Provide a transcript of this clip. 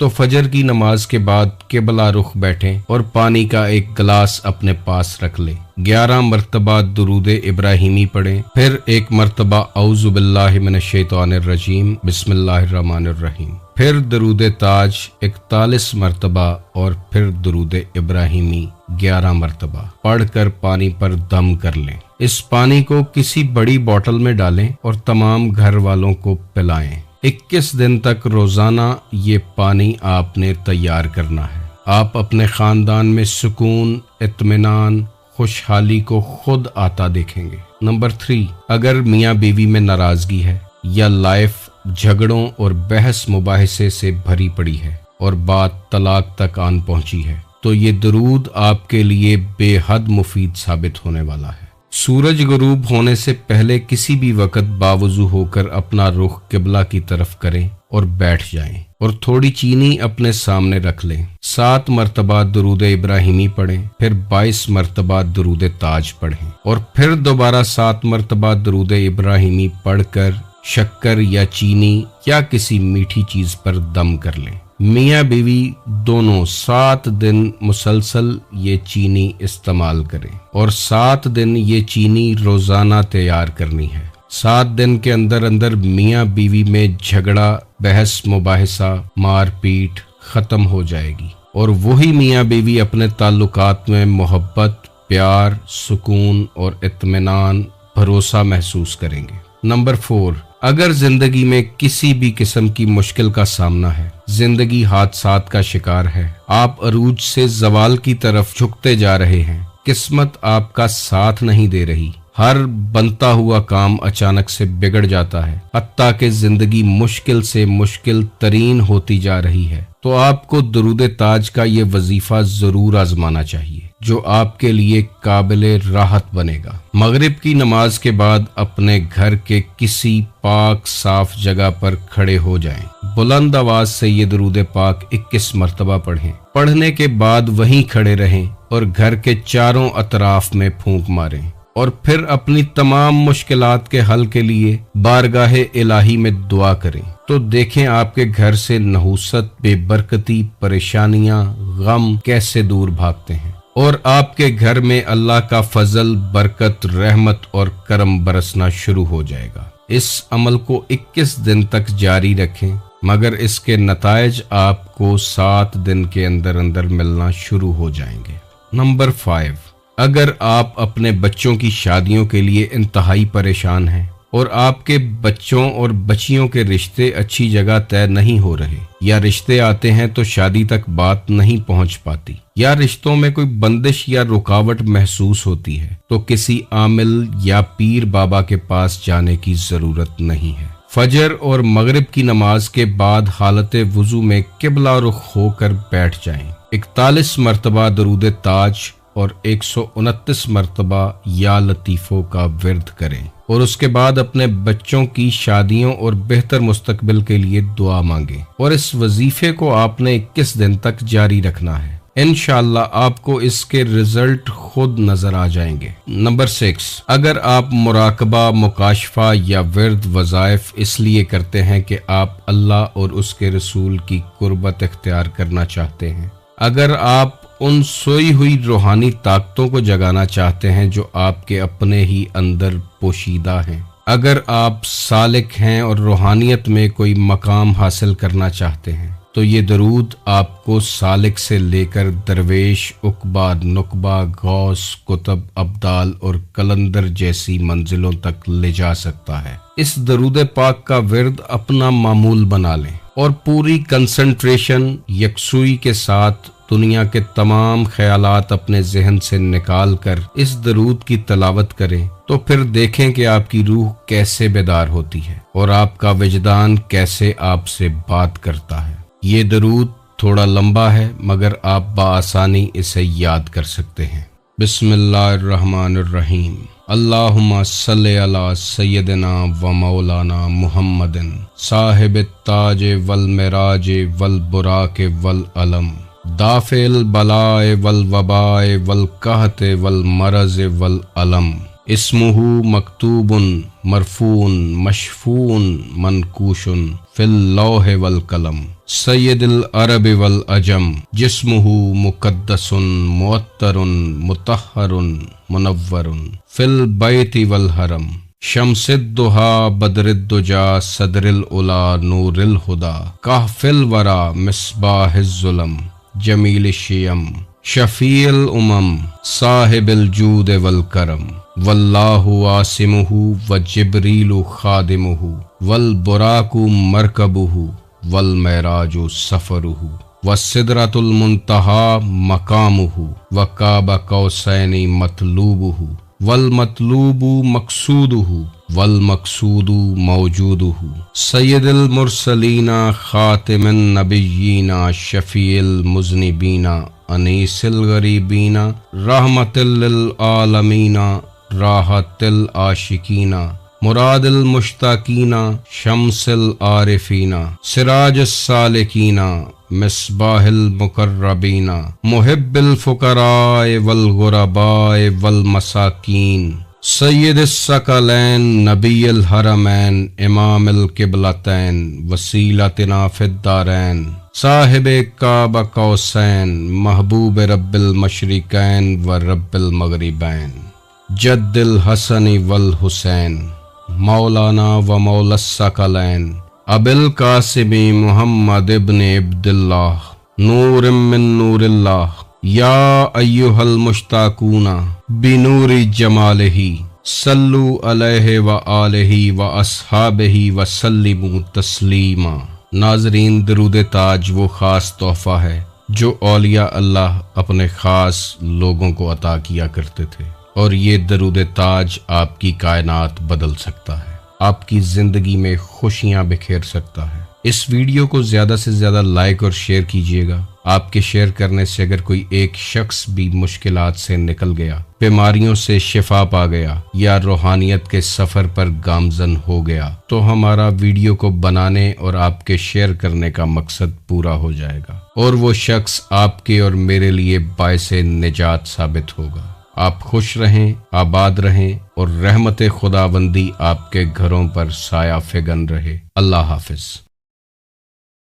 تو فجر کی نماز کے بعد قبلہ رخ بیٹھیں اور پانی کا ایک گلاس اپنے پاس رکھ لیں۔ 11 مرتبہ درود ابراہیمی پڑھیں، پھر ایک مرتبہ اعوذ باللہ من الشیطان الرجیم بسم اللہ الرحمن الرحیم، پھر درود تاج 41 مرتبہ اور پھر درود ابراہیمی 11 مرتبہ پڑھ کر پانی پر دم کر لیں۔ اس پانی کو کسی بڑی بوتل میں ڈالیں اور تمام گھر والوں کو پلائیں۔ 21 دن تک روزانہ یہ پانی آپ نے تیار کرنا ہے۔ آپ اپنے خاندان میں سکون، اطمینان، خوشحالی کو خود آتا دیکھیں گے۔ نمبر 3، اگر میاں بیوی میں ناراضگی ہے یا لائف جھگڑوں اور بحث مباحثے سے بھری پڑی ہے اور بات طلاق تک آن پہنچی ہے، تو یہ درود آپ کے لیے بے حد مفید ثابت ہونے والا ہے۔ سورج غروب ہونے سے پہلے کسی بھی وقت باوضو ہو کر اپنا رخ قبلہ کی طرف کریں اور بیٹھ جائیں اور تھوڑی چینی اپنے سامنے رکھ لیں۔ 7 مرتبہ درود ابراہیمی پڑھیں، پھر 22 مرتبہ درود تاج پڑھیں اور پھر دوبارہ 7 مرتبہ درود ابراہیمی پڑھ کر شکر یا چینی یا کسی میٹھی چیز پر دم کر لیں۔ میاں بیوی دونوں 7 دن مسلسل یہ چینی استعمال کریں اور 7 دن یہ چینی روزانہ تیار کرنی ہے۔ 7 دن کے اندر اندر میاں بیوی میں جھگڑا، بحث مباحثہ، مار پیٹ ختم ہو جائے گی اور وہی میاں بیوی اپنے تعلقات میں محبت، پیار، سکون اور اطمینان، بھروسہ محسوس کریں گے۔ نمبر 4، اگر زندگی میں کسی بھی قسم کی مشکل کا سامنا ہے، زندگی حادثات کا شکار ہے، آپ عروج سے زوال کی طرف جھکتے جا رہے ہیں، قسمت آپ کا ساتھ نہیں دے رہی، ہر بنتا ہوا کام اچانک سے بگڑ جاتا ہے، حتیٰ کہ زندگی مشکل سے مشکل ترین ہوتی جا رہی ہے، تو آپ کو درود تاج کا یہ وظیفہ ضرور آزمانا چاہیے، جو آپ کے لیے قابل راحت بنے گا۔ مغرب کی نماز کے بعد اپنے گھر کے کسی پاک صاف جگہ پر کھڑے ہو جائیں، بلند آواز سے یہ درود پاک 21 مرتبہ پڑھیں، پڑھنے کے بعد وہیں کھڑے رہیں اور گھر کے چاروں اطراف میں پھونک ماریں اور پھر اپنی تمام مشکلات کے حل کے لیے بارگاہ الہی میں دعا کریں، تو دیکھیں آپ کے گھر سے نحوست، بے برکتی، پریشانیاں، غم کیسے دور بھاگتے ہیں اور آپ کے گھر میں اللہ کا فضل، برکت، رحمت اور کرم برسنا شروع ہو جائے گا۔ اس عمل کو 21 دن تک جاری رکھیں، مگر اس کے نتائج آپ کو 7 دن کے اندر اندر ملنا شروع ہو جائیں گے۔ نمبر 5، اگر آپ اپنے بچوں کی شادیوں کے لیے انتہائی پریشان ہیں اور آپ کے بچوں اور بچیوں کے رشتے اچھی جگہ طے نہیں ہو رہے، یا رشتے آتے ہیں تو شادی تک بات نہیں پہنچ پاتی، یا رشتوں میں کوئی بندش یا رکاوٹ محسوس ہوتی ہے، تو کسی عامل یا پیر بابا کے پاس جانے کی ضرورت نہیں ہے۔ فجر اور مغرب کی نماز کے بعد حالت وضو میں قبلہ رخ ہو کر بیٹھ جائیں، 41 مرتبہ درود تاج اور 129 مرتبہ یا لطیفوں کا ورد کریں اور اس کے بعد اپنے بچوں کی شادیوں اور بہتر مستقبل کے لیے دعا مانگیں، اور اس وظیفے کو آپ نے 21 دن تک جاری رکھنا ہے۔ انشاءاللہ آپ کو اس کے رزلٹ خود نظر آ جائیں گے۔ نمبر 6، اگر آپ مراقبہ، مکاشفہ یا ورد وظائف اس لیے کرتے ہیں کہ آپ اللہ اور اس کے رسول کی قربت اختیار کرنا چاہتے ہیں، اگر آپ ان سوئی ہوئی روحانی طاقتوں کو جگانا چاہتے ہیں جو آپ کے اپنے ہی اندر پوشیدہ ہیں، اگر آپ سالک ہیں اور روحانیت میں کوئی مقام حاصل کرنا چاہتے ہیں، تو یہ درود آپ کو سالک سے لے کر درویش، عقبہ، نقبہ، غوث، قطب، ابدال اور قلندر جیسی منزلوں تک لے جا سکتا ہے۔ اس درود پاک کا ورد اپنا معمول بنا لیں اور پوری کنسنٹریشن، یکسوئی کے ساتھ دنیا کے تمام خیالات اپنے ذہن سے نکال کر اس درود کی تلاوت کریں، تو پھر دیکھیں کہ آپ کی روح کیسے بیدار ہوتی ہے اور آپ کا وجدان کیسے آپ سے بات کرتا ہے۔ یہ درود تھوڑا لمبا ہے، مگر آپ بآسانی اسے یاد کر سکتے ہیں۔ بسم اللہ الرحمن الرحیم، اللہم صلی علی سیدنا و مولانا محمد صاحب التاج والمراج والبراق والعلم، دافع البلاء والوباء والقحط والمرض والعلم، اسمہ مکتوب مرفون مشفون منکوش فی اللوح والقلم سید العرب والعجم جسمہ مقدس معطر مطہر منور فی البیت والحرم شمس الضحی بدر الدجا صدر العلا نور الہدی کہف الورا مصباح الظلم جمیل الشیم شفیع الامم صاحب الجود والکرم واللہ عاصمہ وجبریل خادمہ والبراق مرکبہ والمعراج سفرہ والسدرۃ المنتہی مقامہ وقاب قوسین مطلوبہ والمطلوب مقصودہ والمقصود موجودہ سید المرسلین خاتم النبیین شفیع المذنبین انیس الغریبین رحمت للعالمین راحت العاشقین مراد المشتاقین شمس العارفین سراج السالکین مصباح المقربین محب الفقراء والغرباء والمساکین سید الثقلین نبی الحرمین امام القبلتین وسیلتنا فی الدارین صاحب کعبہ قوسین محبوب رب المشرقین و رب المغربین جد الحسن والحسین مولانا و مولا الثقلین ابی القاسم محمد ابن عبداللہ نور من نور اللہ یا ایہا المشتاقون بنور جمالہ صلو علیہ وآلہ واصحابہ وسلموا تسلیما۔ ناظرین، درود تاج وہ خاص تحفہ ہے جو اولیاء اللہ اپنے خاص لوگوں کو عطا کیا کرتے تھے، اور یہ درود تاج آپ کی کائنات بدل سکتا ہے، آپ کی زندگی میں خوشیاں بکھیر سکتا ہے۔ اس ویڈیو کو زیادہ سے زیادہ لائک اور شیئر کیجیے گا۔ آپ کے شیئر کرنے سے اگر کوئی ایک شخص بھی مشکلات سے نکل گیا، بیماریوں سے شفا پا گیا یا روحانیت کے سفر پر گامزن ہو گیا، تو ہمارا ویڈیو کو بنانے اور آپ کے شیئر کرنے کا مقصد پورا ہو جائے گا، اور وہ شخص آپ کے اور میرے لیے باعث نجات ثابت ہوگا۔ آپ خوش رہیں، آباد رہیں، اور رحمت خداوندی آپ کے گھروں پر سایہ فگن رہے۔ اللہ حافظ۔